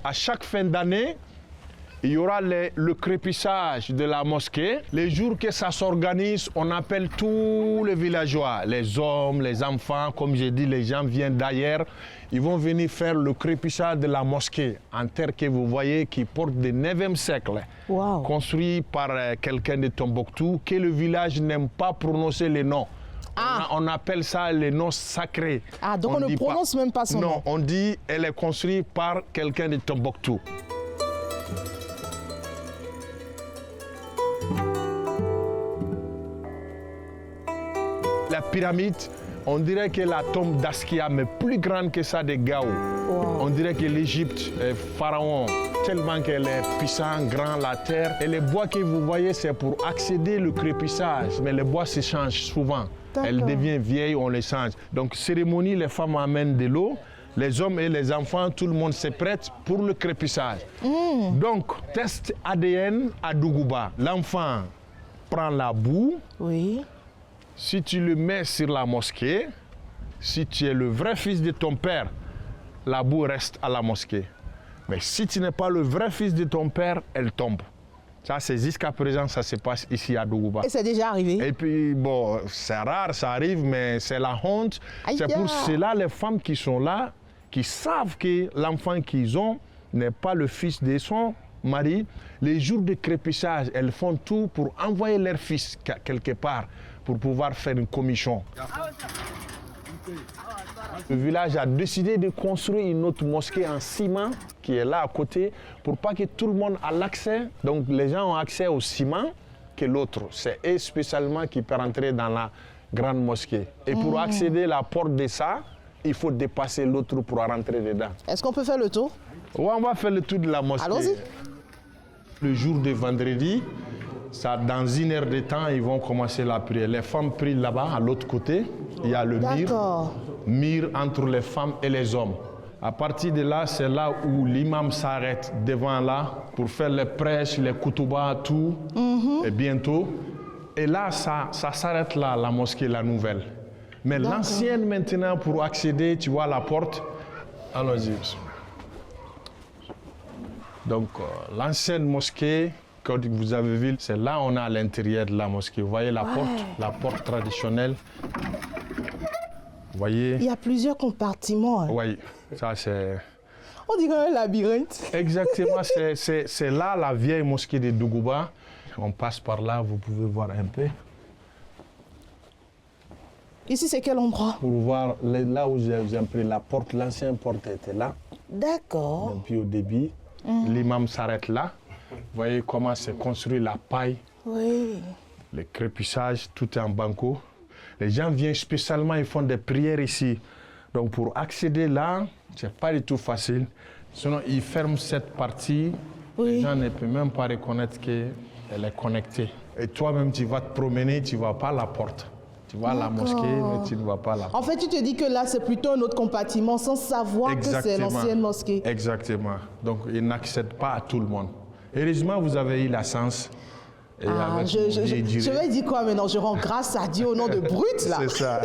À chaque fin d'année, il y aura le crépissage de la mosquée. Les jours que ça s'organise, on appelle tous les villageois, les hommes, les enfants, comme j'ai dit, les gens viennent d'ailleurs. Ils vont venir faire le crépissage de la mosquée en terre que vous voyez qui porte du 9e siècle. Wow. Construit par quelqu'un de Tombouctou, que le village n'aime pas prononcer les noms. On appelle ça les noms sacrés. Ah, donc on ne prononce même pas son nom. Non, on dit elle est construite par quelqu'un de Tombouctou. La pyramide, on dirait que la tombe d'Askia, mais plus grande que ça de Gao. Wow. On dirait que l'Égypte est pharaon, tellement qu'elle est puissante, grand, la terre. Et les bois que vous voyez, c'est pour accéder au crépissage. Mais les bois se changent souvent. Elle devient vieille, on les change. Donc, cérémonie, les femmes amènent de l'eau. Les hommes et les enfants, tout le monde se prête pour le crépissage. Donc, test ADN à Dougouba. L'enfant prend la boue. Oui. Si tu le mets sur la mosquée, si tu es le vrai fils de ton père, la boue reste à la mosquée. Mais si tu n'es pas le vrai fils de ton père, elle tombe. Ça, c'est jusqu'à présent, ça se passe ici à Dougouba. Et c'est déjà arrivé? Et puis, bon, c'est rare, ça arrive, mais c'est la honte. C'est pour cela, les femmes qui sont là, qui savent que l'enfant qu'ils ont n'est pas le fils de son mari. Les jours de crépissage, elles font tout pour envoyer leur fils quelque part, pour pouvoir faire une commission. Le village a décidé de construire une autre mosquée en ciment qui est là à côté pour pas que tout le monde ait l'accès. Donc les gens ont accès au ciment que l'autre. C'est eux spécialement qui peuvent entrer dans la grande mosquée. Et pour accéder à la porte de ça, il faut dépasser l'autre pour rentrer dedans. Est-ce qu'on peut faire le tour? Oui, on va faire le tour de la mosquée. Allons-y. Le jour de vendredi, ça, dans 1 heure de temps, ils vont commencer la prière. Les femmes prient là-bas, à l'autre côté. Il y a le mur entre les femmes et les hommes. À partir de là, c'est là où l'imam s'arrête devant là pour faire les prêches, les koutouba, tout. Et bientôt. Et là, ça s'arrête là, la mosquée, la nouvelle. Mais l'ancienne, maintenant, pour accéder, tu vois la porte. Allons-y. Donc, l'ancienne mosquée, que vous avez vu, c'est là on a à l'intérieur de la mosquée. Vous voyez la porte traditionnelle. Vous voyez? Il y a plusieurs compartiments. Hein. Oui, ça c'est... On dirait un labyrinthe. Exactement, c'est là la vieille mosquée de Dougouba. On passe par là, vous pouvez voir un peu. Ici, c'est quel endroit? Pour voir là où j'ai pris la porte, l'ancienne porte était là. D'accord. Et puis au début, l'imam s'arrête là. Vous voyez comment c'est construit la paille. Oui. Le crépissage, tout est en banco. Les gens viennent spécialement, ils font des prières ici. Donc pour accéder là, c'est pas du tout facile. Sinon, ils ferment cette partie. Les gens ne peuvent même pas reconnaître qu'elle est connectée. Et toi-même, tu vas te promener, tu ne vois pas la porte. Tu vois la mosquée, mais tu ne vois pas la porte. En fait, tu te dis que là, c'est plutôt un autre compartiment sans savoir que c'est l'ancienne mosquée. Exactement. Donc, ils n'accèdent pas à tout le monde. Heureusement, vous avez eu la chance. Et je vais dire quoi maintenant? Je rends grâce à Dieu au nom de Brut, là. C'est ça.